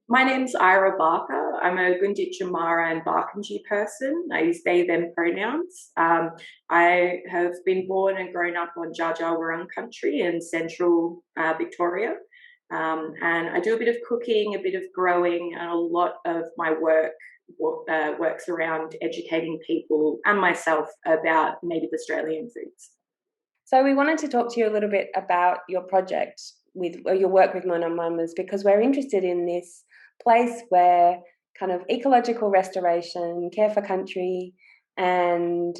My name's Ira Barker. I'm a Gunditjmara and Barkindji person. I use they, them pronouns. I have been born and grown up on Dja Dja Wurrung Country in central Victoria. And I do a bit of cooking, a bit of growing, and a lot of my works around educating people and myself about native Australian foods. So we wanted to talk to you a little bit about your project your work with Murnong Mummas, because we're interested in this place where kind of ecological restoration, care for country, and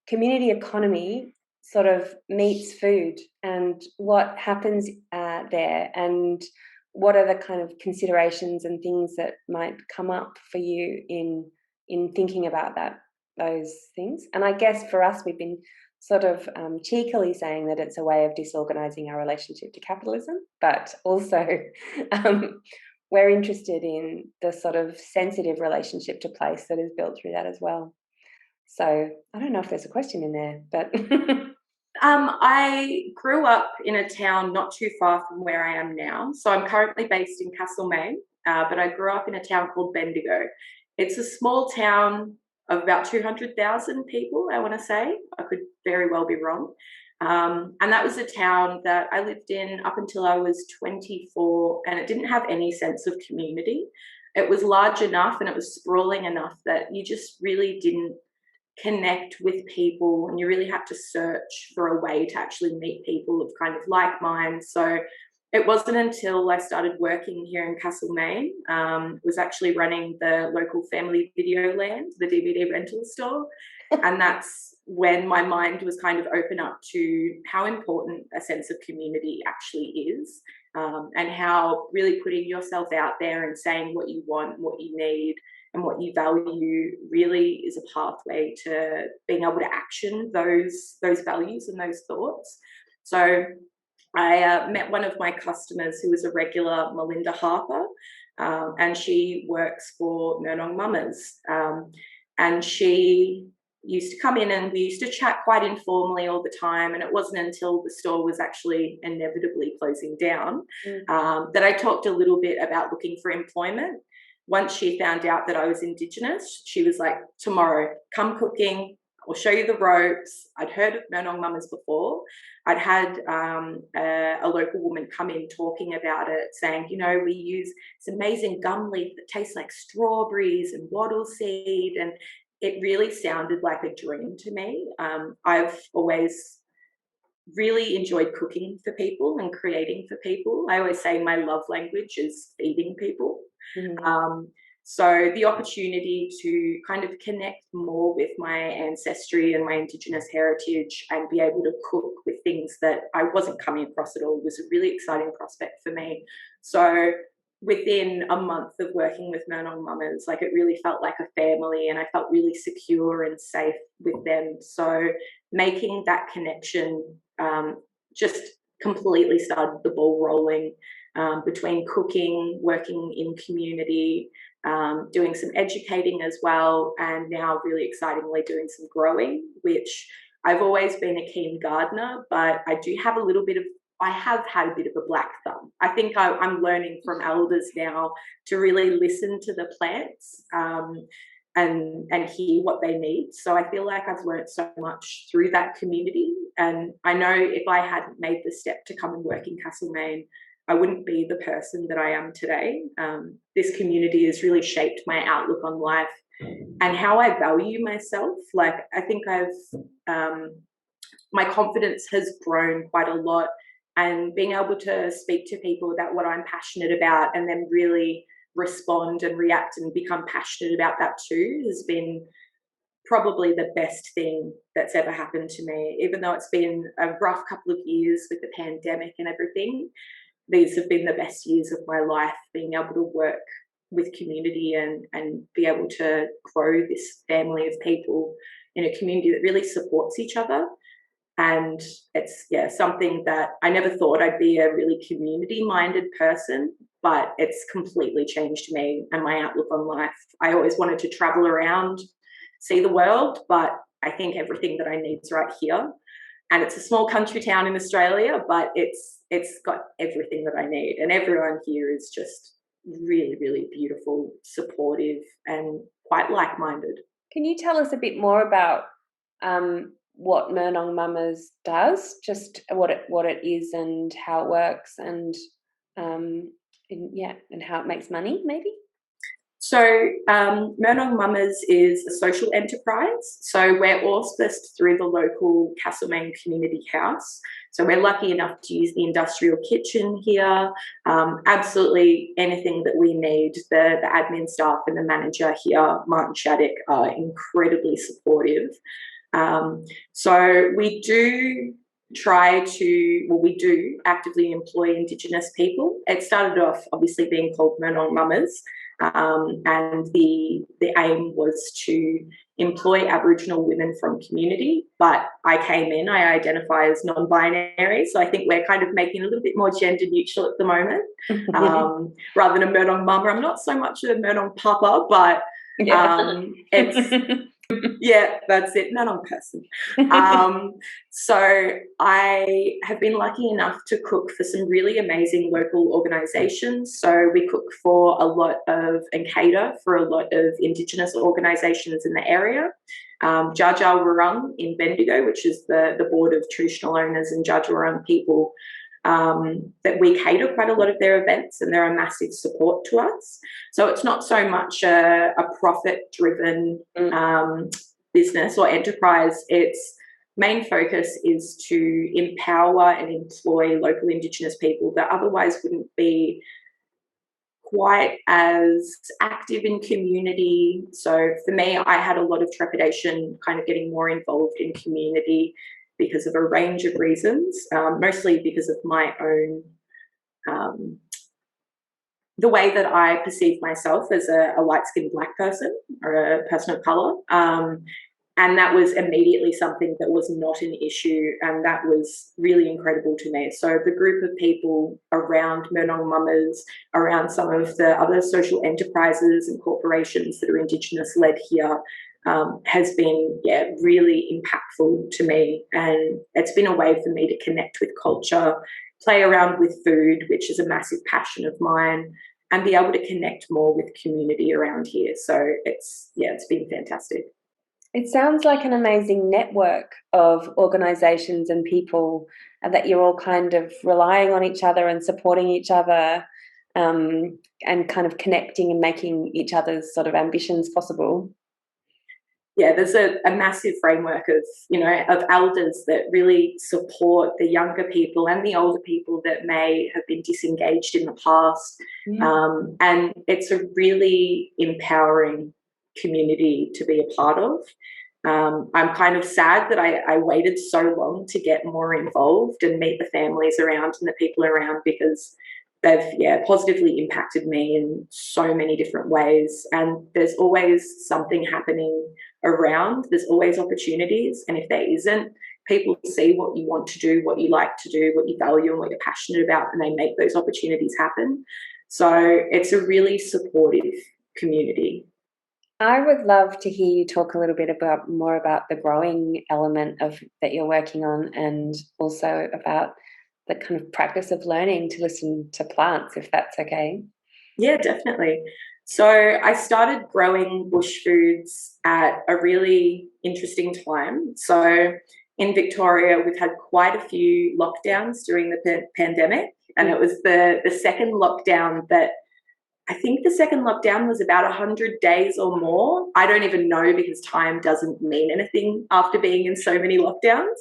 community economy sort of meets food, and what happens there, and what are the kind of considerations and things that might come up for you in thinking about those things. And I guess for us, we've been sort of cheekily saying that it's a way of disorganising our relationship to capitalism, but also we're interested in the sort of sensitive relationship to place that is built through that as well. So I don't know if there's a question in there, but I grew up in a town not too far from where I am now. So I'm currently based in Castlemaine, but I grew up in a town called Bendigo. It's a small town of about 200,000 people, I want to say. I could very well be wrong. And that was a town that I lived in up until I was 24, and it didn't have any sense of community. It was large enough and it was sprawling enough that you just really didn't connect with people, and you really had to search for a way to actually meet people of kind of like minds. So it wasn't until I started working here in Castlemaine, was actually running the local family video land, the DVD rental store. And that's when my mind was kind of open up to how important a sense of community actually is, and how really putting yourself out there and saying what you want, what you need, and what you value really is a pathway to being able to action those values and those thoughts. So I met one of my customers who was a regular, Melinda Harper, and she works for Murnong Mummas. And she used to come in and we used to chat quite informally all the time. And it wasn't until the store was actually inevitably closing down that I talked a little bit about looking for employment. Once she found out that I was Indigenous, she was like, tomorrow, come cooking, I'll show you the ropes. I'd heard of Murnong Mummas before. I'd had a local woman come in talking about it, saying, you know, we use this amazing gum leaf that tastes like strawberries and wattle seed. And it really sounded like a dream to me. I've always really enjoyed cooking for people and creating for people. I always say my love language is feeding people. So the opportunity to kind of connect more with my ancestry and my Indigenous heritage and be able to cook with things that I wasn't coming across at all was a really exciting prospect for me. So within a month of working with Murnong Mummas, like it really felt like a family, and I felt really secure and safe with them. So making that connection just completely started the ball rolling, between cooking, working in community, doing some educating as well, and now really excitingly doing some growing, which I've always been a keen gardener, but I have had a bit of a black thumb. I think I'm learning from elders now to really listen to the plants, and hear what they need. So I feel like I've learned so much through that community. And I know if I hadn't made the step to come and work in Castlemaine, I wouldn't be the person that I am today. This community has really shaped my outlook on life and how I value myself. Like, I think my confidence has grown quite a lot, and being able to speak to people about what I'm passionate about and then really respond and react and become passionate about that too has been probably the best thing that's ever happened to me. Even though it's been a rough couple of years with the pandemic and everything, these have been the best years of my life, being able to work with community and be able to grow this family of people in a community that really supports each other. And it's something that I never thought I'd be a really community-minded person, but it's completely changed me and my outlook on life. I always wanted to travel around, see the world, but I think everything that I need is right here. And it's a small country town in Australia, but it's got everything that I need. And everyone here is just really, really beautiful, supportive, and quite like-minded. Can you tell us a bit more about what Murnong Mummas does, just what it is and how it works, and and how it makes money, maybe? So Murnong Mummas is a social enterprise. So we're auspiced through the local Castlemaine Community House. So we're lucky enough to use the industrial kitchen here. Absolutely anything that we need. The admin staff and the manager here, Martin Shattuck, are incredibly supportive. So we do we do actively employ Indigenous people. It started off obviously being called Murnong Mummas, and the aim was to employ Aboriginal women from community, but I came in, I identify as non-binary, so I think we're kind of making a little bit more gender neutral at the moment. Rather than a Murnong Mama, I'm not so much a Murnong Papa, but it's yeah, that's it, Murnong person. So I have been lucky enough to cook for some really amazing local organisations. So we cook for a lot of and cater for a lot of Indigenous organisations in the area. Dja Dja Wurrung in Bendigo, which is the board of traditional owners and Dja Dja Wurrung people, that we cater quite a lot of their events, and they're a massive support to us. So it's not so much a profit-driven business or enterprise. Its main focus is to empower and employ local Indigenous people that otherwise wouldn't be quite as active in community. So for me, I had a lot of trepidation kind of getting more involved in community because of a range of reasons, mostly because of my own, the way that I perceive myself as a light-skinned Black person or a person of colour. And that was immediately something that was not an issue, and that was really incredible to me. So the group of people around Murnong Mummas, around some of the other social enterprises and corporations that are Indigenous-led here, has been, really impactful to me. And it's been a way for me to connect with culture, play around with food, which is a massive passion of mine, and be able to connect more with community around here. So it's been fantastic. It sounds like an amazing network of organisations and people, that you're all kind of relying on each other and supporting each other, and kind of connecting and making each other's sort of ambitions possible. Yeah, there's a massive framework of, of elders that really support the younger people and the older people that may have been disengaged in the past. And it's a really empowering community to be a part of. I'm kind of sad that I waited so long to get more involved and meet the families around and the people around, because they've positively impacted me in so many different ways. And there's always something happening around. There's always opportunities, and if there isn't, people see what you want to do, what you like to do, what you value and what you're passionate about, and they make those opportunities happen. So it's a really supportive community. I would love to hear you talk a little bit more about the growing element of that you're working on, and also about the kind of practice of learning to listen to plants, if that's okay. Yeah, definitely. So I started growing bush foods at a really interesting time. So in Victoria, we've had quite a few lockdowns during the pandemic, and it was the second lockdown that, I think the second lockdown was about 100 days or more. I don't even know, because time doesn't mean anything after being in so many lockdowns.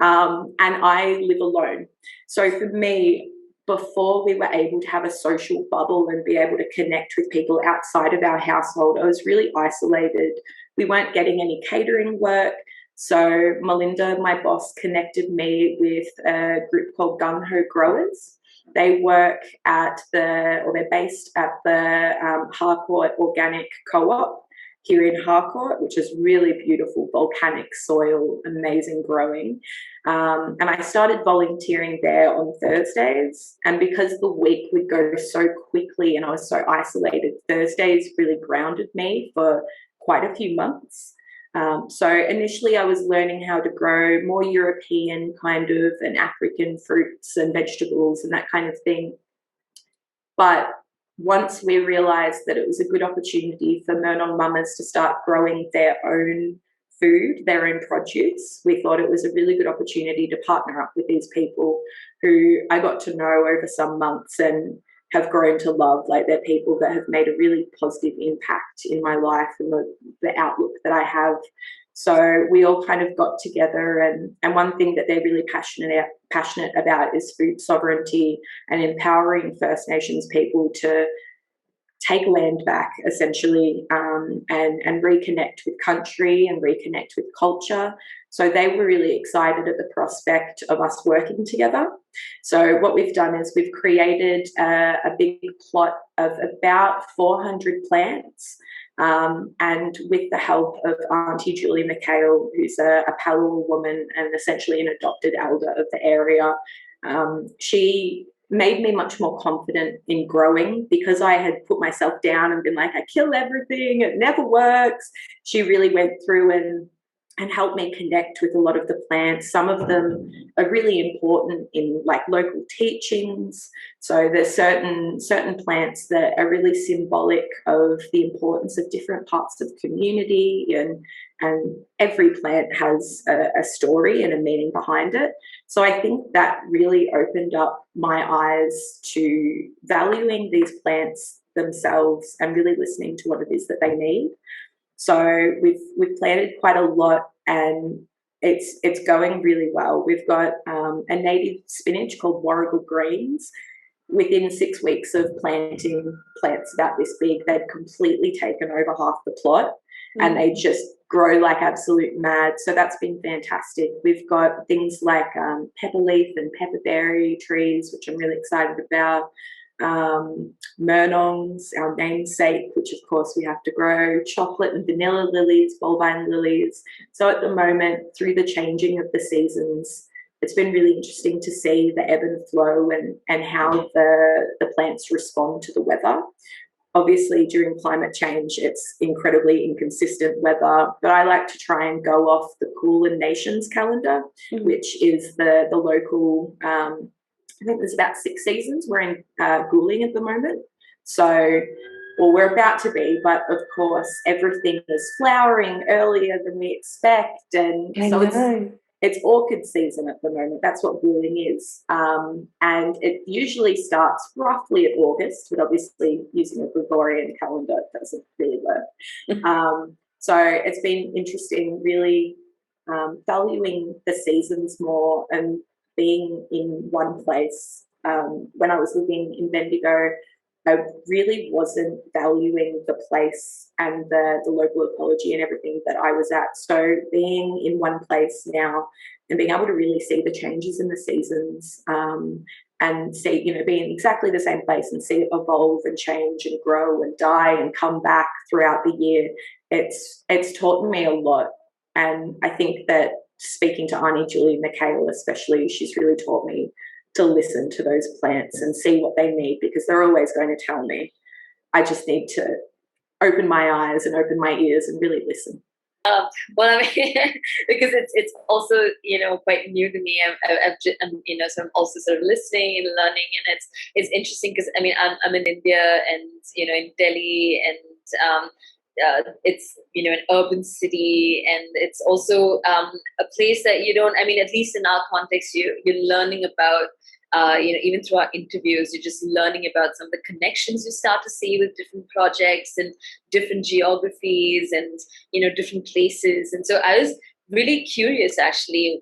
And I live alone. So for me, before we were able to have a social bubble and be able to connect with people outside of our household, I was really isolated. We weren't getting any catering work. So Melinda, my boss, connected me with a group called Gung Ho Growers. They work they're based at the Harcourt Organic Co-op here in Harcourt, which is really beautiful, volcanic soil, amazing growing. And I started volunteering there on Thursdays. And because the week would go so quickly and I was so isolated, Thursdays really grounded me for quite a few months. So initially I was learning how to grow more European kind of and African fruits and vegetables and that kind of thing. But once we realised that it was a good opportunity for Murnong Mummas to start growing their own food, their own produce, we thought it was a really good opportunity to partner up with these people who I got to know over some months and have grown to love. Like, they're people that have made a really positive impact in my life and the outlook that I have. So we all kind of got together, and one thing that they're really passionate about is food sovereignty and empowering First Nations people to take land back, essentially, and reconnect with country and reconnect with culture. So they were really excited at the prospect of us working together. So what we've done is we've created a big plot of about 400 plants, and with the help of Auntie Julie McHale, who's a Palawal woman and essentially an adopted elder of the area. She made me much more confident in growing, because I had put myself down and been like, I kill everything, it never works. She really went through and helped me connect with a lot of the plants. Some of them are really important in like local teachings. So there's certain plants that are really symbolic of the importance of different parts of community, and every plant has a story and a meaning behind it. So I think that really opened up my eyes to valuing these plants themselves and really listening to what it is that they need. So we've planted quite a lot, and it's going really well. We've got a native spinach called Warrigal Greens. Within 6 weeks of planting plants about this big, they'd completely taken over half the plot, and they just grow like absolute mad. So that's been fantastic. We've got things like pepper leaf and pepperberry trees, which I'm really excited about. Murnongs, our namesake, which of course we have to grow, chocolate and vanilla lilies, bulbine lilies. So at the moment, through the changing of the seasons, it's been really interesting to see the ebb and flow and how the plants respond to the weather. Obviously, during climate change, it's incredibly inconsistent weather, but I like to try and go off the Kulin Nations calendar, which is the local, I think there's about 6 seasons. We're in Guling at the moment. So, well, we're about to be, but of course, everything is flowering earlier than we expect. And so it's orchid season at the moment. That's what Guling is. And it usually starts roughly at August, but obviously using a Gregorian calendar, it doesn't really work. So it's been interesting, really valuing the seasons more and being in one place. When I was living in Bendigo, I really wasn't valuing the place and the local ecology and everything that I was at. So being in one place now and being able to really see the changes in the seasons, and see, be in exactly the same place and see it evolve and change and grow and die and come back throughout the year, it's taught me a lot. And I think that speaking to Auntie Julie McHale especially, she's really taught me to listen to those plants and see what they need, because they're always going to tell me. I just need to open my eyes and open my ears and really listen. Well, I mean, because it's also quite new to me. So I'm also sort of listening and learning, and it's interesting because I mean I'm in India and in Delhi, and it's an urban city, and it's also a place that you don't. I mean, at least in our context, you're learning about. Even through our interviews, you're just learning about some of the connections you start to see with different projects and different geographies and, different places. And so I was really curious, actually,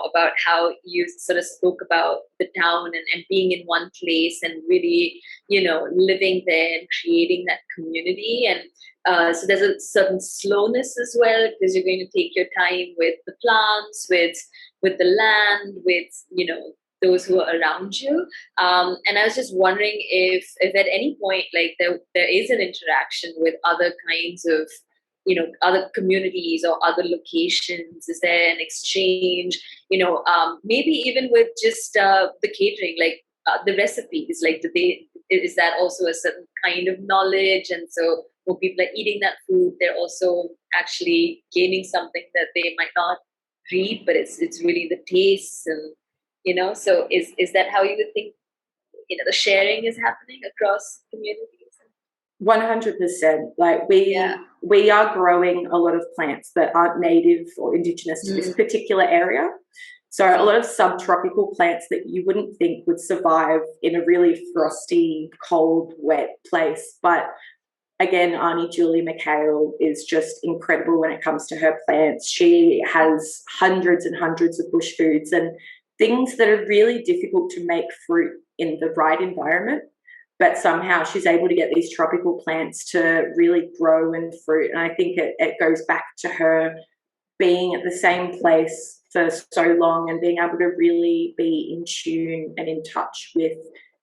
about how you sort of spoke about the town and being in one place and really, living there and creating that community. And so there's a certain slowness as well, because you're going to take your time with the plants, with the land, with, those who are around you. And I was just wondering if at any point, like there is an interaction with other kinds of, other communities or other locations. Is there an exchange, maybe even with just the catering, like the recipes, like is that also a certain kind of knowledge? And so when people are eating that food, they're also actually gaining something that they might not read, but it's really the taste. And so is that how you would think, the sharing is happening across communities? 100%. Like we are growing a lot of plants that aren't native or indigenous to this particular area. So a lot of subtropical plants that you wouldn't think would survive in a really frosty, cold, wet place. But again, Auntie Julie McHale is just incredible when it comes to her plants. She has hundreds and hundreds of bush foods and things that are really difficult to make fruit in the right environment. But somehow she's able to get these tropical plants to really grow and fruit. And I think it goes back to her being at the same place for so long and being able to really be in tune and in touch with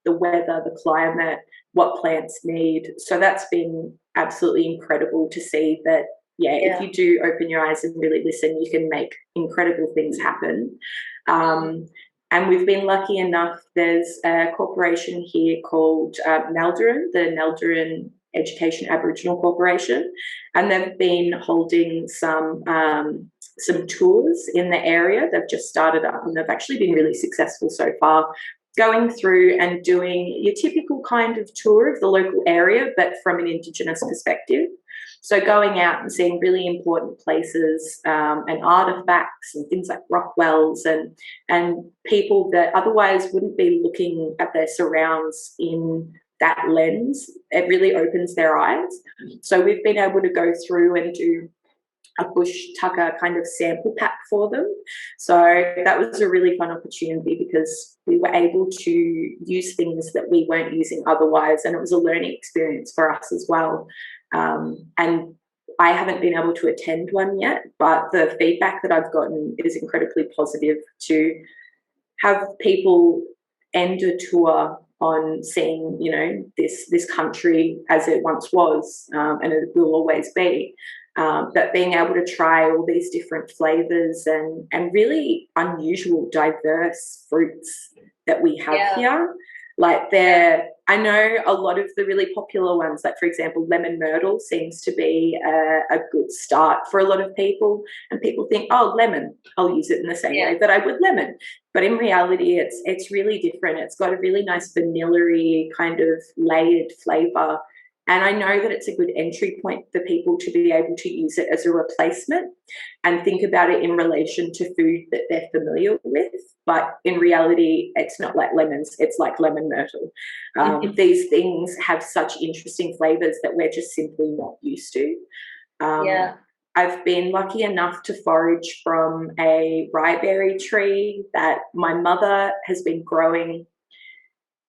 the weather, the climate, what plants need. So that's been absolutely incredible to see that, if you do open your eyes and really listen, you can make incredible things happen. And we've been lucky enough, there's a corporation here called Melbourne, the Melbourne Education Aboriginal Corporation, and they've been holding some tours in the area. They've just started up and they've actually been really successful so far, going through and doing your typical kind of tour of the local area, but from an Indigenous perspective. So going out and seeing really important places and artefacts and things like rock wells and people that otherwise wouldn't be looking at their surrounds in that lens. It really opens their eyes. So we've been able to go through and do a bush tucker kind of sample pack for them. So that was a really fun opportunity because we were able to use things that we weren't using otherwise, and it was a learning experience for us as well. And I haven't been able to attend one yet, but the feedback that I've gotten is incredibly positive to have people end a tour on seeing, this country as it once was, and it will always be. But being able to try all these different flavors and really unusual, diverse fruits that we have here. Like I know a lot of the really popular ones, like for example, lemon myrtle seems to be a good start for a lot of people. And people think, oh, lemon, I'll use it in the same way that I would lemon. But in reality, it's really different. It's got a really nice vanilla-y kind of layered flavor. And I know that it's a good entry point for people to be able to use it as a replacement and think about it in relation to food that they're familiar with. But in reality, it's not like lemons, it's like lemon myrtle. These things have such interesting flavors that we're just simply not used to. I've been lucky enough to forage from a ryeberry tree that my mother has been growing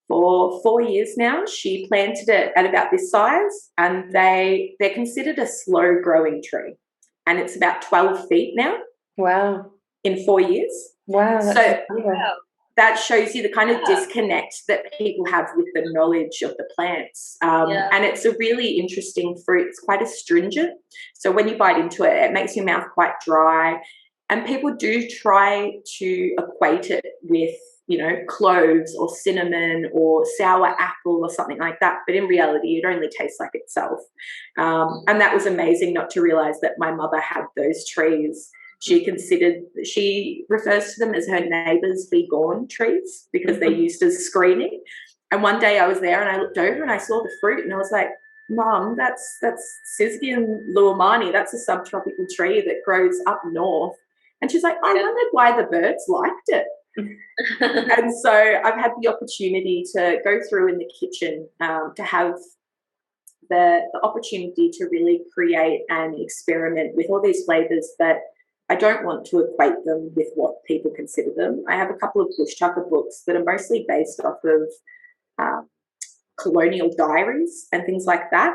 for 4 years now. She planted it at about this size, and they're considered a slow growing tree, and it's about 12 feet now. Wow. In 4 years. Wow. That shows you the kind of disconnect that people have with the knowledge of the plants. And it's a really interesting fruit. It's quite astringent. So when you bite into it, it makes your mouth quite dry. And people do try to equate it with, cloves or cinnamon or sour apple or something like that. But in reality, it only tastes like itself. And that was amazing not to realize that my mother had those trees. She refers to them as her neighbours' be gone trees because they're used as screening. And one day I was there and I looked over and I saw the fruit and I was like, Mum, that's Sisgium luamani. That's a subtropical tree that grows up north. And she's like, I wondered why the birds liked it. And so I've had the opportunity to go through in the kitchen to have the opportunity to really create and experiment with all these flavours that I don't want to equate them with what people consider them. I have a couple of bush tucker books that are mostly based off of colonial diaries and things like that.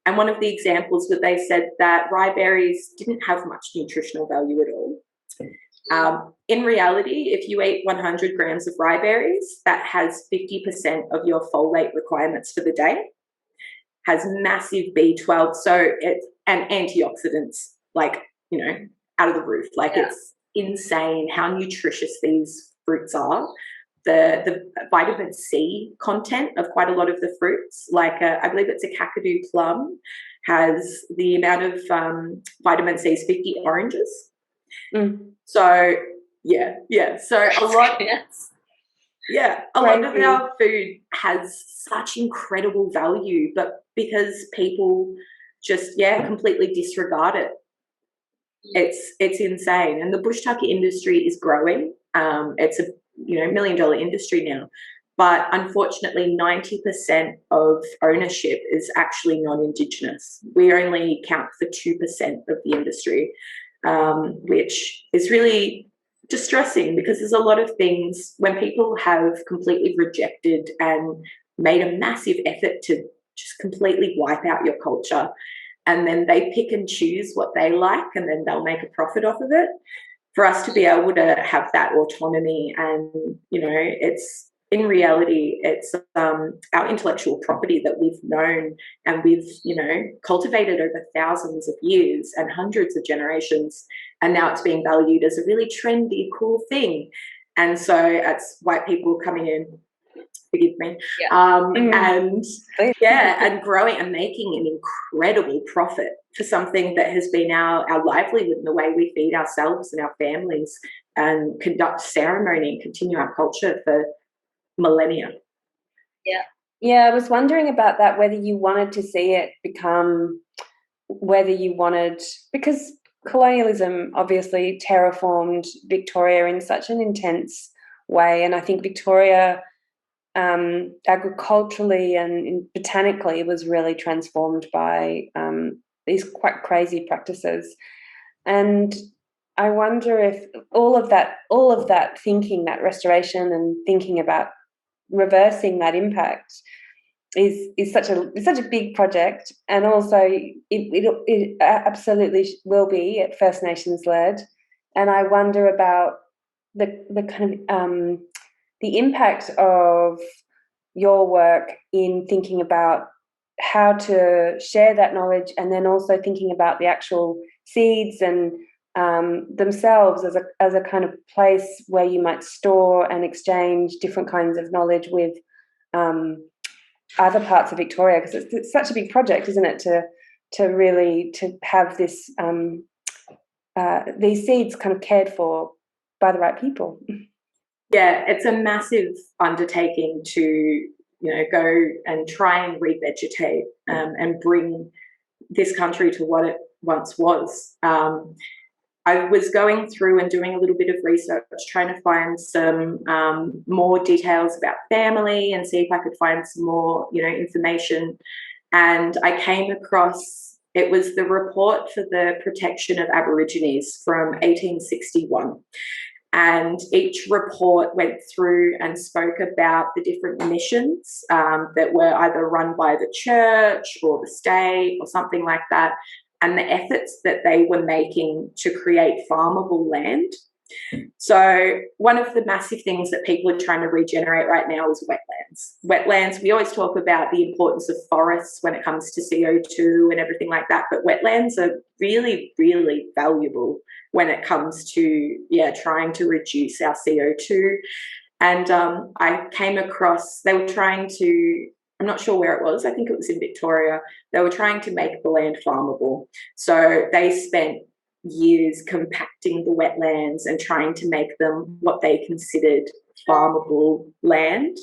And one of the examples where they said that ryeberries didn't have much nutritional value at all. In reality, if you eat 100 grams of ryeberries, that has 50% of your folate requirements for the day, has massive B12, and antioxidants, out of the roof. It's insane how nutritious these fruits are. The vitamin C content of quite a lot of the fruits, I believe it's a Kakadu plum, has the amount of vitamin C is 50 oranges. So, So a lot, Yeah, a lot of our food has such incredible value, but because people just completely disregard it, it's insane. And the bush tucker industry is growing. It's a $1 million industry now, but unfortunately 90% of ownership is actually non-indigenous. We only count for 2% of the industry, which is really distressing, because there's a lot of things when people have completely rejected and made a massive effort to just completely wipe out your culture, and then they pick and choose what they like, and then they'll make a profit off of it. For us to be able to have that autonomy, and it's in reality, it's our intellectual property that we've known and we've cultivated over thousands of years and hundreds of generations, and now it's being valued as a really trendy, cool thing. And so it's white people coming in, forgive me, and growing and making an incredible profit for something that has been our livelihood, and the way we feed ourselves and our families and conduct ceremony and continue our culture for millennia. Yeah, I was wondering about that, whether you wanted to see it become, because colonialism obviously terraformed Victoria in such an intense way, and I think Victoria agriculturally and botanically was really transformed by these quite crazy practices. And I wonder if all of that thinking, that restoration and thinking about reversing that impact is such a big project, and also it absolutely will be at First Nations led. And I wonder about the kind of the impact of your work in thinking about how to share that knowledge, and then also thinking about the actual seeds and themselves as a kind of place where you might store and exchange different kinds of knowledge with other parts of Victoria, because it's such a big project, isn't it, to really have this these seeds kind of cared for by the right people. Yeah, it's a massive undertaking to go and try and revegetate and bring this country to what it once was. I was going through and doing a little bit of research, trying to find some more details about family and see if I could find some more, information. And I came across, it was the report for the protection of Aborigines from 1861. And each report went through and spoke about the different missions that were either run by the church or the state or something like that, and the efforts that they were making to create farmable land. So one of the massive things that people are trying to regenerate right now is wetlands. Wetlands, we always talk about the importance of forests when it comes to CO2 and everything like that, but wetlands are really, really valuable when it comes to, trying to reduce our CO2. And I came across, they were trying to, I'm not sure where it was, I think it was in Victoria, they were trying to make the land farmable. So they spent years compacting the wetlands and trying to make them what they considered farmable land.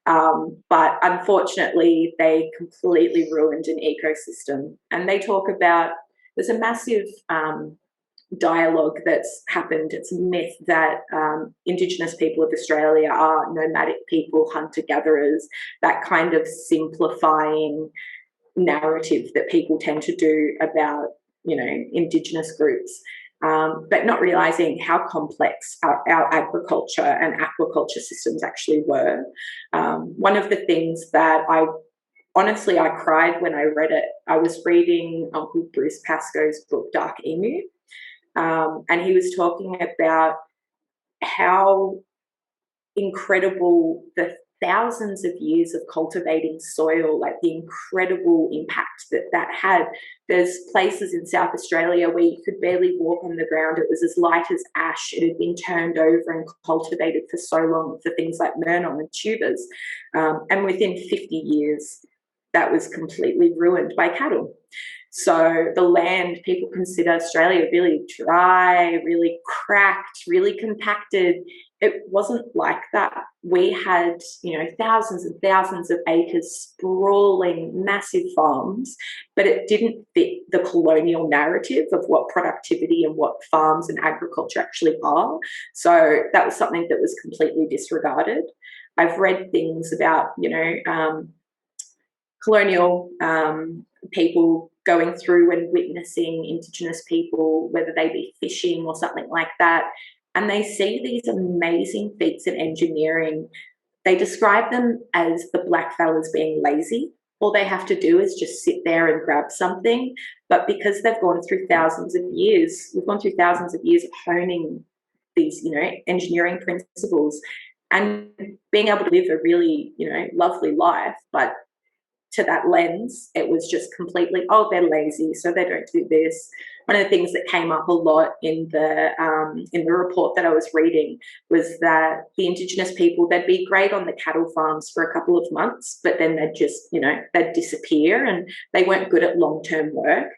But unfortunately, they completely ruined an ecosystem. And they talk about, there's a massive dialogue that's happened. It's a myth that Indigenous people of Australia are nomadic people, hunter-gatherers, that kind of simplifying narrative that people tend to do about Indigenous groups, but not realising how complex our agriculture and aquaculture systems actually were. One of the things that I cried when I read it. I was reading Uncle Bruce Pascoe's book, Dark Emu, and he was talking about how incredible the thousands of years of cultivating soil, like the incredible impact that had. There's places in South Australia where you could barely walk on the ground. It was as light as ash. It had been turned over and cultivated for so long for things like Murnong and tubers. And within 50 years, that was completely ruined by cattle. So the land, people consider Australia really dry, really cracked, really compacted. It wasn't like that. We had, thousands and thousands of acres, sprawling, massive farms, but it didn't fit the colonial narrative of what productivity and what farms and agriculture actually are. So that was something that was completely disregarded. I've read things about, colonial people going through and witnessing Indigenous people, whether they be fishing or something like that, and they see these amazing feats in engineering. They describe them as the blackfellas being lazy. All they have to do is just sit there and grab something. But because they've gone through thousands of years, we've gone through thousands of years of honing these, engineering principles and being able to live a really, lovely life, but to that lens, it was just completely, oh, they're lazy, so they don't do this. One of the things that came up a lot in the report that I was reading was that the Indigenous people, they'd be great on the cattle farms for a couple of months, but then they'd just, they'd disappear, and they weren't good at long-term work.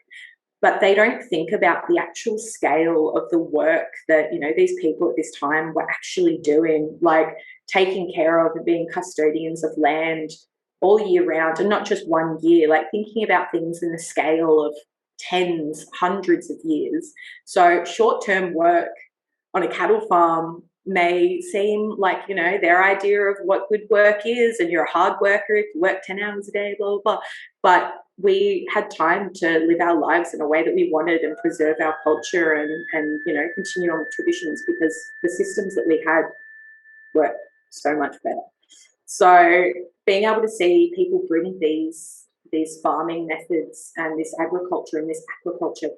But they don't think about the actual scale of the work that, these people at this time were actually doing, like taking care of and being custodians of land all year round, and not just 1 year, like thinking about things in the scale of tens, hundreds of years. So short-term work on a cattle farm may seem like, their idea of what good work is, and you're a hard worker if you work 10 hours a day, blah, blah, blah. But we had time to live our lives in a way that we wanted and preserve our culture and continue on with traditions, because the systems that we had were so much better. So being able to see people bring these farming methods and this agriculture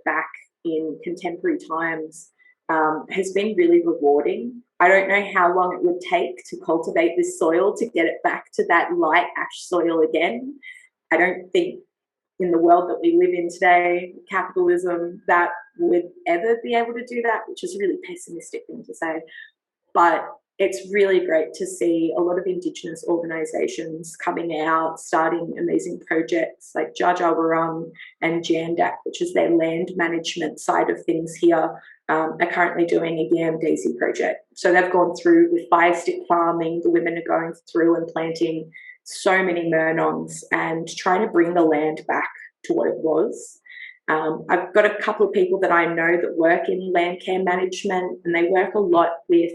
back in contemporary times has been really rewarding. I don't know how long it would take to cultivate this soil to get it back to that light ash soil again. I don't think in the world that we live in today, capitalism, that would ever be able to do that, which is a really pessimistic thing to say. But it's really great to see a lot of Indigenous organisations coming out, starting amazing projects like Dja Dja Wurrung and Jandak, which is their land management side of things here, are currently doing a yam daisy project. So they've gone through with fire stick farming. The women are going through and planting so many Murnongs and trying to bring the land back to what it was. I've got a couple of people that I know that work in land care management, and they work a lot with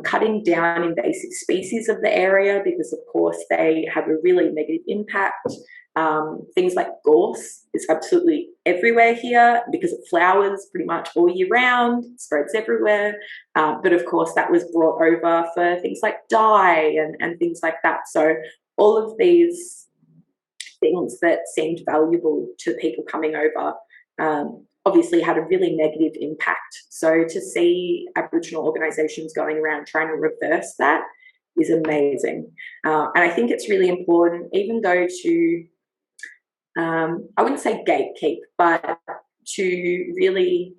cutting down invasive species of the area, because of course they have a really negative impact. Things like gorse is absolutely everywhere here because it flowers pretty much all year round, it spreads everywhere. But of course that was brought over for things like dye and things like that. So all of these things that seemed valuable to people coming over obviously had a really negative impact. So to see Aboriginal organisations going around trying to reverse that is amazing. And I think it's really important, even though to, I wouldn't say gatekeep, but to really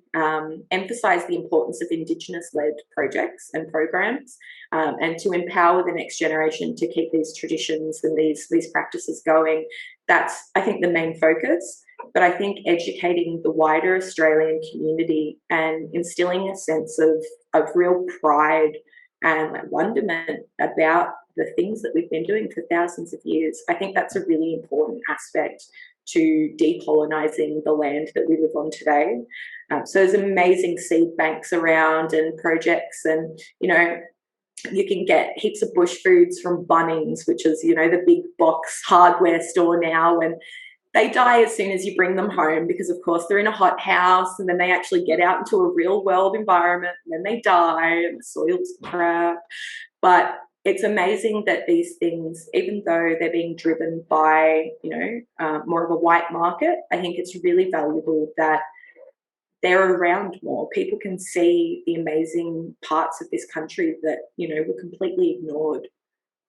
emphasise the importance of Indigenous-led projects and programs, and to empower the next generation to keep these traditions and these practices going. That's, I think, the main focus. But I think educating the wider Australian community and instilling a sense of real pride and wonderment about the things that we've been doing for thousands of years, I think that's a really important aspect to decolonising the land that we live on today. So there's amazing seed banks around and projects, and you can get heaps of bush foods from Bunnings, which is the big box hardware store now, and they die as soon as you bring them home, because of course they're in a hot house, and then they actually get out into a real world environment, and then they die and the soil's crap. But it's amazing that these things, even though they're being driven by, more of a white market, I think it's really valuable that they're around more. People can see the amazing parts of this country that, were completely ignored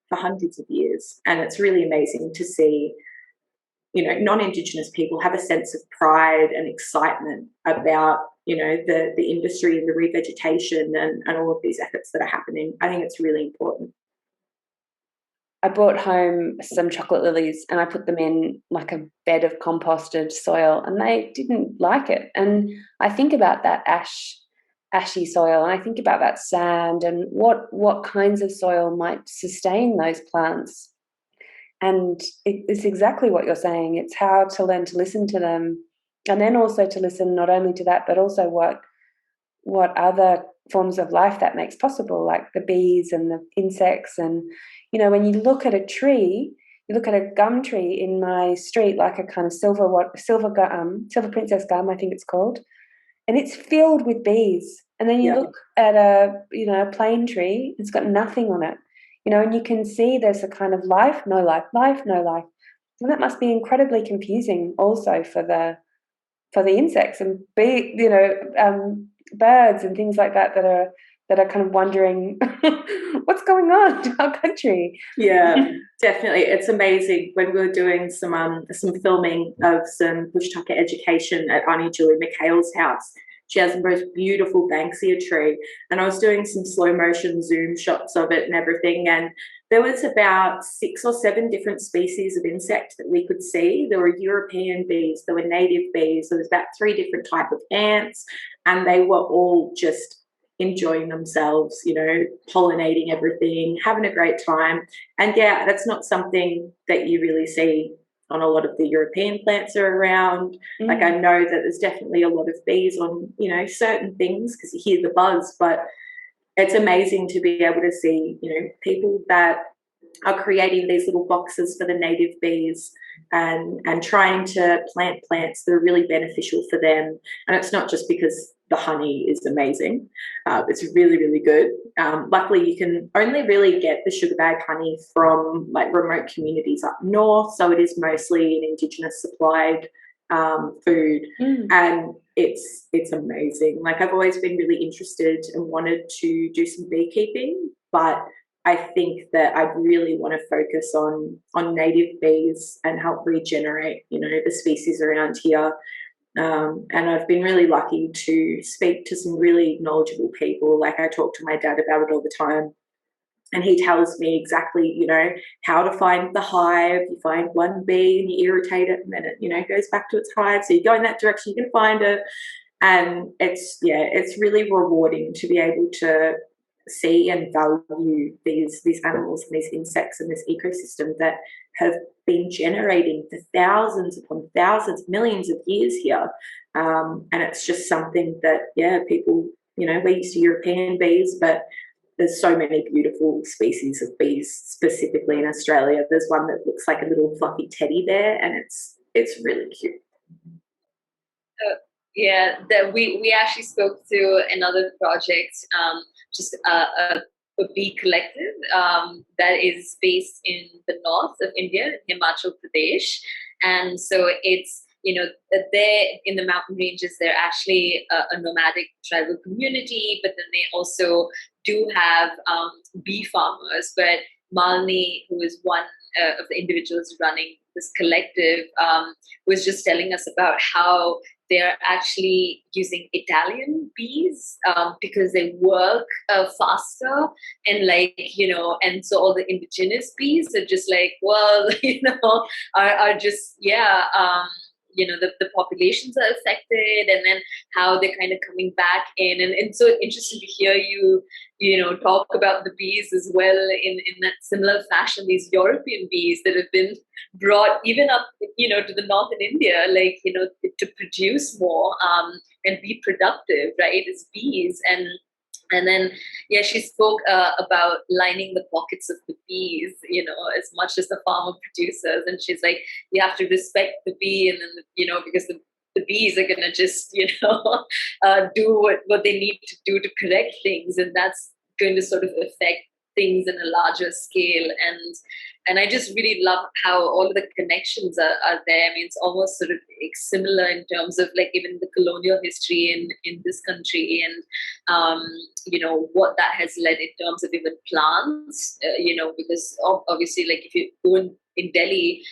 for hundreds of years. And it's really amazing to see, non-Indigenous people have a sense of pride and excitement about, the industry and the revegetation and all of these efforts that are happening. I think it's really important. I brought home some chocolate lilies and I put them in like a bed of composted soil, and they didn't like it. And I think about that ashy soil, and I think about that sand and what kinds of soil might sustain those plants. And it's exactly what you're saying. It's how to learn to listen to them, and then also to listen not only to that, but also what other forms of life that makes possible, like the bees and the insects. And when you look at a tree, you look at a gum tree in my street, like a kind of silver princess gum, I think it's called, and it's filled with bees. And then you look at a plane tree, it's got nothing on it, and you can see there's a kind of life, no life, life, no life, and that must be incredibly confusing also for the insects and birds and things like that are kind of wondering what's going on in our country. Yeah, definitely. It's amazing. When we were doing some filming of some bush tucker education at Auntie Julie McHale's house, she has the most beautiful banksia tree, and I was doing some slow motion zoom shots of it and everything, and there was about 6 or 7 different species of insect that we could see. There were European bees, there were native bees, there was about 3 different type of ants, and they were all just enjoying themselves, pollinating everything, having a great time. And yeah, that's not something that you really see on a lot of the European plants that are around. Like, I know that there's definitely a lot of bees on, certain things because you hear the buzz, but it's amazing to be able to see, people that are creating these little boxes for the native bees and trying to plant plants that are really beneficial for them. And it's not just because the honey is amazing. It's really, really good. Luckily, you can only really get the sugar bag honey from like remote communities up north. So it is mostly an indigenous supplied food. And it's amazing. Like, I've always been really interested and wanted to do some beekeeping, but I think that I really want to focus on native bees and help regenerate, the species around here. And I've been really lucky to speak to some really knowledgeable people. Like, I talk to my dad about it all the time, and he tells me exactly, how to find the hive. You find one bee and you irritate it, and then it, goes back to its hive. So you go in that direction, you can find it. And it's really rewarding to be able to see and value these animals and these insects and this ecosystem that have been generating for thousands upon thousands, millions of years here. And it's just something that, people, we're used to European bees, but there's so many beautiful species of bees, specifically in Australia. There's one that looks like a little fluffy teddy bear, and it's really cute. We actually spoke to another project, just a bee collective that is based in the north of India, Himachal Pradesh, and so it's there in the mountain ranges. They're actually a nomadic tribal community, but then they also do have bee farmers. But Malini, who is one of the individuals running this collective, was just telling us about how they're actually using Italian bees because they work faster, and and so all the indigenous bees are just like, well, are just the populations are affected, and then how they're kind of coming back in, and so interesting to hear you talk about the bees as well in that similar fashion, these European bees that have been brought even up to the north in India, to produce more and be productive, right, as bees. And then, she spoke about lining the pockets of the bees, as much as the farmer producers. And she's like, you have to respect the bee, and then, because the bees are going to just, do what they need to do to correct things. And that's going to sort of affect things in a larger scale. And I just really love how all of the connections are there. I mean, it's almost sort of similar in terms of even the colonial history in this country, and what that has led in terms of even plants, because obviously, if you go in Delhi,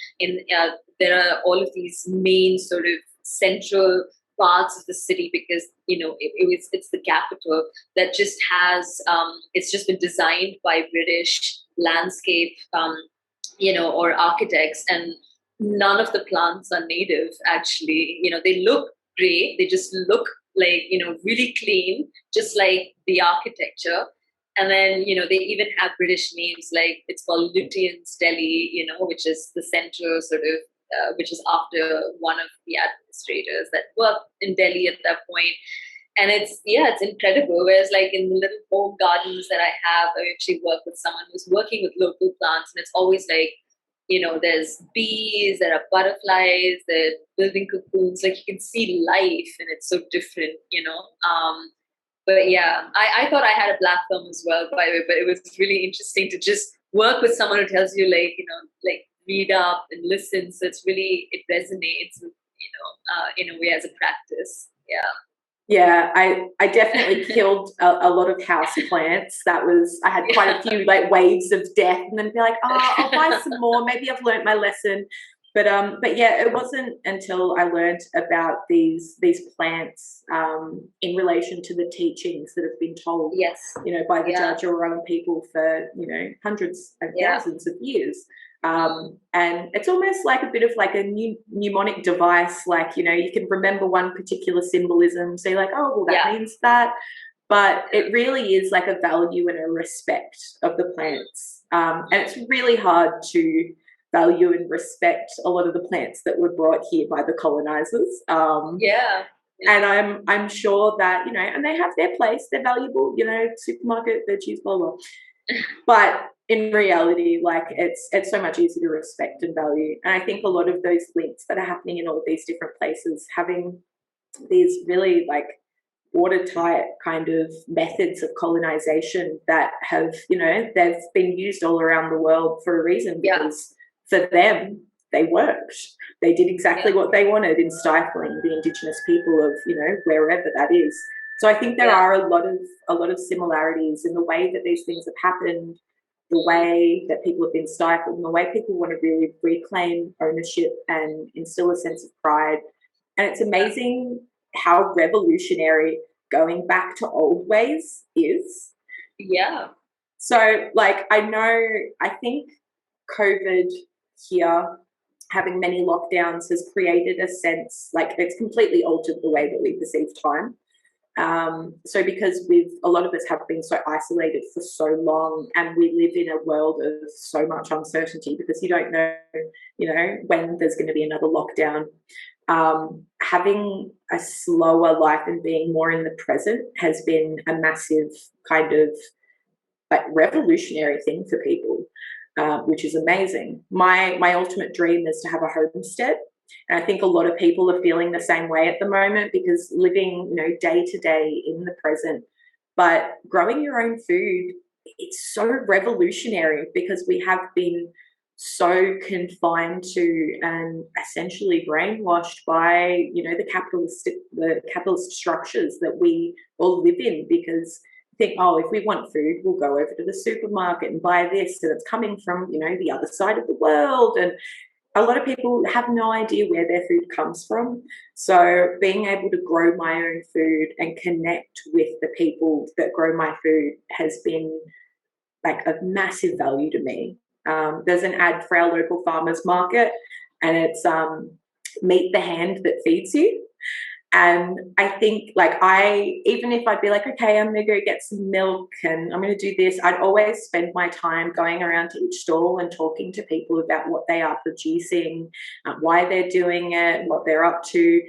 there are all of these main sort of central parts of the city, because it's the capital that just has it's just been designed by British landscape or architects, and none of the plants are native actually. They look great, they just look like, really clean, just like the architecture. And then, they even have British names, like it's called Lutyens Delhi, which is the center sort of, which is after one of the administrators that worked in Delhi at that point. And it's incredible. Whereas like in the little home gardens that I have, I actually work with someone who's working with local plants, and it's always like, there's bees, there are butterflies, they're building cocoons, like you can see life, and it's so different. But yeah, I thought I had a black thumb as well, by the way, but it was really interesting to just work with someone who tells you like, like read up and listen. So it resonates, in a way as a practice. Yeah. Yeah, I definitely killed a lot of house plants. I had quite a few like waves of death, and then be like, oh, I'll buy some more. Maybe I've learned my lesson. But yeah, it wasn't until I learned about these plants in relation to the teachings that have been told, yes, by the Dja Dja Wurrung people for hundreds of thousands of years. And it's almost like a bit of like a mnemonic device, like, you can remember one particular symbolism, so you're like, oh, well, that means that. But it really is like a value and a respect of the plants. And it's really hard to value and respect a lot of the plants that were brought here by the colonizers. And I'm sure that, and they have their place, they're valuable, supermarket, veggies, blah, blah. But in reality, like it's so much easier to respect and value. And I think a lot of those links that are happening in all of these different places, having these really like watertight kind of methods of colonization that have, they've been used all around the world for a reason, because for them, they worked. They did exactly what they wanted in stifling the indigenous people of, wherever that is. So I think there are a lot of similarities in the way that these things have happened, the way that people have been stifled, and the way people want to really reclaim ownership and instill a sense of pride. And it's amazing how revolutionary going back to old ways is. Yeah. So, like, I think COVID here, having many lockdowns, has created a sense, like, it's completely altered the way that we perceive time. So because a lot of us have been so isolated for so long, and we live in a world of so much uncertainty because you don't know, when there's going to be another lockdown. Having a slower life and being more in the present has been a massive kind of like revolutionary thing for people, which is amazing. My ultimate dream is to have a homestead. And I think a lot of people are feeling the same way at the moment, because living, day to day in the present, but growing your own food, it's so revolutionary, because we have been so confined to and essentially brainwashed by, the capitalist structures that we all live in, because think, oh, if we want food, we'll go over to the supermarket and buy this, and it's coming from, the other side of the world. And a lot of people have no idea where their food comes from. So being able to grow my own food and connect with the people that grow my food has been like a massive value to me. There's an ad for our local farmers market, and it's meet the hand that feeds you. And I think, like, even if I'd be like, okay, I'm going to go get some milk and I'm going to do this, I'd always spend my time going around to each stall and talking to people about what they are producing, why they're doing it, what they're up to,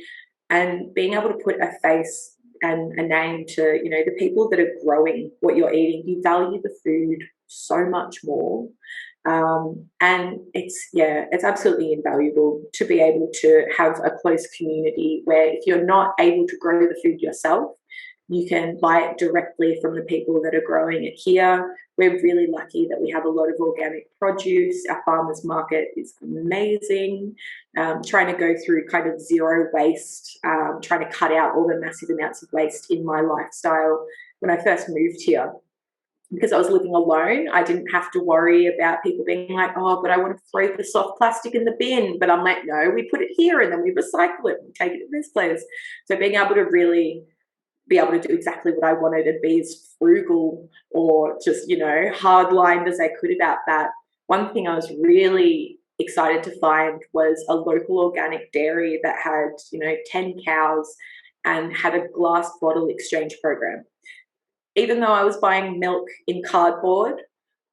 and being able to put a face and a name to, the people that are growing what you're eating. You value the food so much more. And it's absolutely invaluable to be able to have a close community where, if you're not able to grow the food yourself, you can buy it directly from the people that are growing it here. We're really lucky that we have a lot of organic produce. Our farmers market is amazing. Trying to go through kind of zero waste, trying to cut out all the massive amounts of waste in my lifestyle. When I first moved here, because I was living alone, I didn't have to worry about people being like, oh, but I want to throw the soft plastic in the bin. But I'm like, no, we put it here and then we recycle it and take it to this place. So being able to really be able to do exactly what I wanted and be as frugal or just, hard-lined as I could about that one thing I was really excited to find was a local organic dairy that had, 10 cows and had a glass bottle exchange program. Even though I was buying milk in cardboard,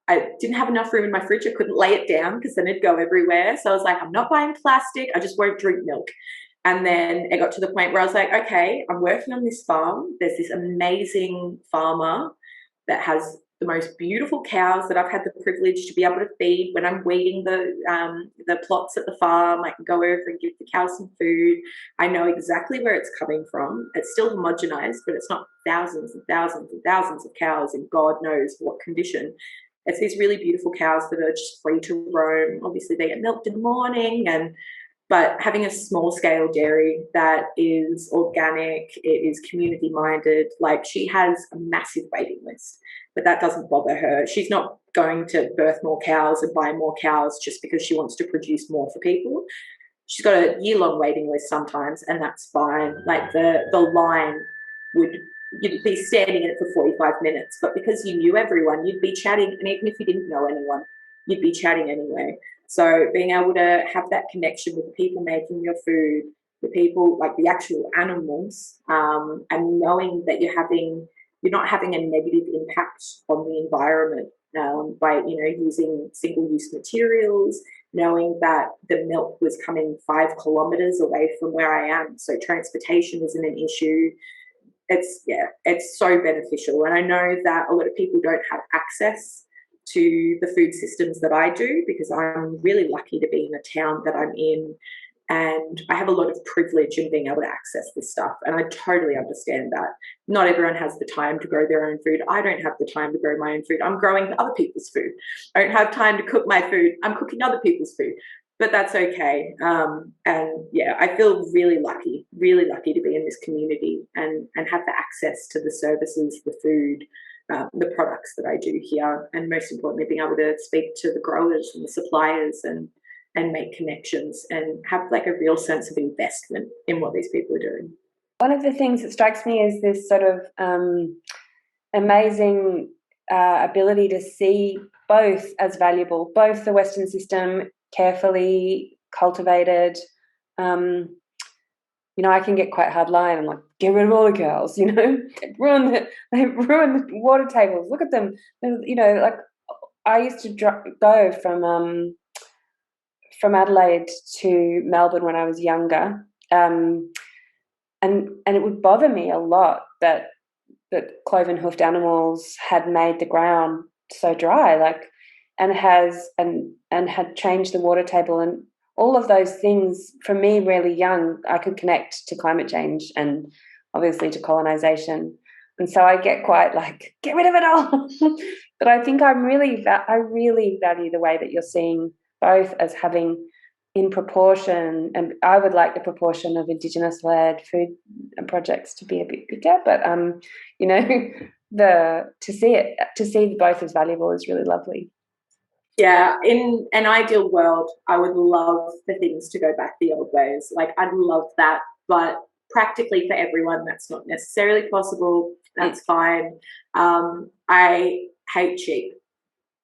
I didn't have enough room in my fridge. I couldn't lay it down because then it'd go everywhere. So I was like, I'm not buying plastic. I just won't drink milk. And then it got to the point where I was like, okay, I'm working on this farm. There's this amazing farmer that has the most beautiful cows that I've had the privilege to be able to feed when I'm weeding the plots at the farm. I can go over and give the cows some food. I know exactly where it's coming from. It's still homogenized, but it's not thousands and thousands and thousands of cows in God knows what condition. It's these really beautiful cows that are just free to roam. Obviously, they get milked in the morning, but having a small scale dairy that is organic, it is community minded. Like, she has a massive waiting list, but that doesn't bother her. She's not going to birth more cows and buy more cows just because she wants to produce more for people. She's got a year-long waiting list sometimes, and that's fine. Like, the line you'd be standing in it for 45 minutes, but because you knew everyone, you'd be chatting, and even if you didn't know anyone, you'd be chatting anyway. So being able to have that connection with the people making your food, the people, like the actual animals, and knowing that you're not having a negative impact on the environment by using single-use materials, knowing that the milk was coming 5 kilometers away from where I am, so transportation isn't an issue. It's so beneficial. And I know that a lot of people don't have access to the food systems that I do, because I'm really lucky to be in the town that I'm in, and I have a lot of privilege in being able to access this stuff, and I totally understand that. Not everyone has the time to grow their own food. I don't have the time to grow my own food. I'm growing other people's food. I don't have time to cook my food. I'm cooking other people's food, but that's okay. And yeah, I feel really lucky to be in this community and have the access to the services, the food, the products that I do here, and most importantly, being able to speak to the growers and the suppliers and make connections and have like a real sense of investment in what these people are doing. One of the things that strikes me is this sort of amazing ability to see both as valuable, both the Western system carefully cultivated. I can get quite hardline. I'm like, get rid of all the cows, they ruin the water tables. Look at them. Like, I used to go from Adelaide to Melbourne when I was younger, and it would bother me a lot that cloven hoofed animals had made the ground so dry, and had changed the water table, and all of those things. For me, really young, I could connect to climate change and obviously to colonization, and so I get quite like, get rid of it all. But I think I really value the way that you're seeing both as having in proportion, and I would like the proportion of Indigenous-led food projects to be a bit bigger, but to see both as valuable is really lovely. Yeah, in an ideal world, I would love for things to go back the old ways. Like, I'd love that, but practically for everyone, that's not necessarily possible. That's fine. I hate sheep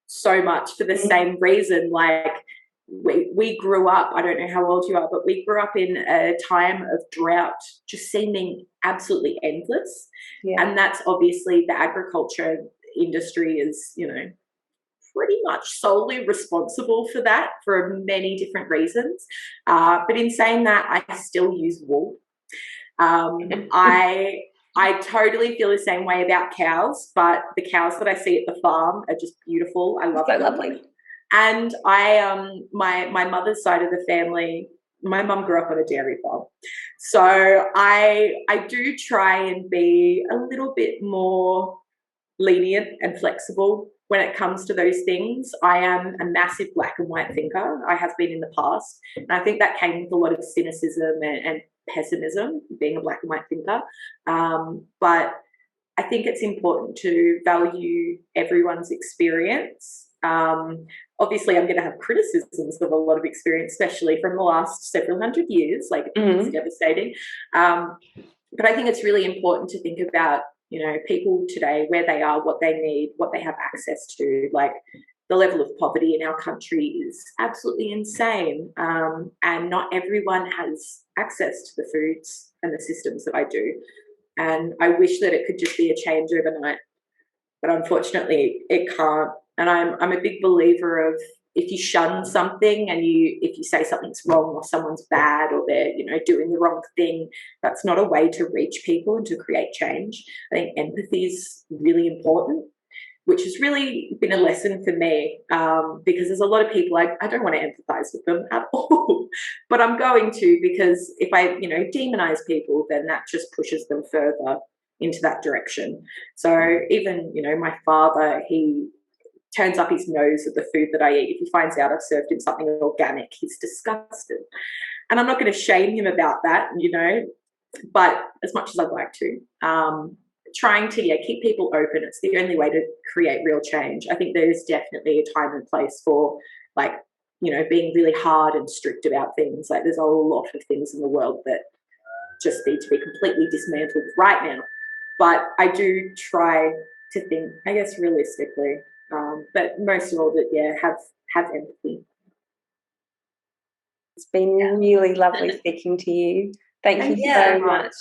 so much for the same reason. Like, we grew up, I don't know how old you are, but we grew up in a time of drought just seeming absolutely endless. Yeah. And that's obviously the agriculture industry is, pretty much solely responsible for that for many different reasons. But in saying that, I still use wool. I totally feel the same way about cows, but the cows that I see at the farm are just beautiful. I love them. Lovely. And my mother's side of the family, my mum grew up on a dairy farm. So I do try and be a little bit more lenient and flexible when it comes to those things. I am a massive black and white thinker. I have been in the past. And I think that came with a lot of cynicism and pessimism, being a black and white thinker. But I think it's important to value everyone's experience. Obviously, I'm going to have criticisms of a lot of experience, especially from the last several hundred years. Like, it's devastating. But I think it's really important to think about, people today, where they are, what they need, what they have access to. Like, the level of poverty in our country is absolutely insane, and not everyone has access to the foods and the systems that I do. And I wish that it could just be a change overnight, but unfortunately it can't. And I'm a big believer of, if you shun something and if you say something's wrong or someone's bad or they're, you know, doing the wrong thing, that's not a way to reach people and to create change. I think empathy is really important, which has really been a lesson for me, because there's a lot of people I don't want to empathize with them at all, but I'm going to, because if I, you know, demonize people, then that just pushes them further into that direction. So even, you know, my father, he turns up his nose at the food that I eat. If he finds out I've served him something organic, he's disgusted. And I'm not going to shame him about that, you know, but as much as I'd like to, trying to keep people open. It's the only way to create real change. I think there is definitely a time and place for, like, you know, being really hard and strict about things. Like, there's a lot of things in the world that just need to be completely dismantled right now. But I do try to think, I guess, realistically. But most of all, that have empathy. It's been really lovely speaking to you. Thank you so much.